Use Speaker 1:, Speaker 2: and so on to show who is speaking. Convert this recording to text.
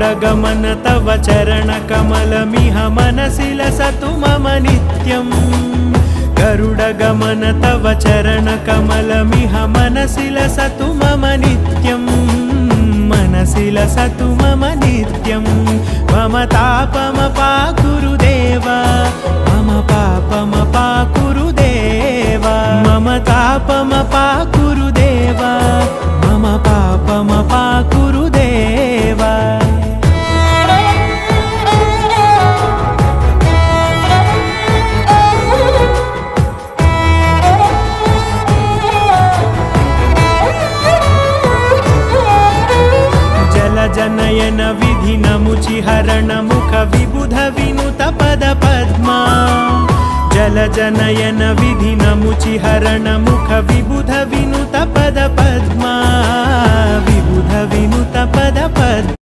Speaker 1: गरुडगमन तव चरणकमलमिह मनसि लसतु मम नित्यम् गरुडगमन तव चरणकमलमिह मनसि लसतु मम नित्यम् मनसि लसतु मम नित्यम् मम तापमपाकुरुदेव मम पापमपाकुरुदेव मम तापमपाकुरुदेव मम पापमपाकुरुदेव जनयन विधिनमुचिहरण मुख विबुध विनुत पद पद्मा जलजनयन विधिनमुचिहरण मुख विबुध विनुत पद पद्मा विबुध विनुत पद पद्मा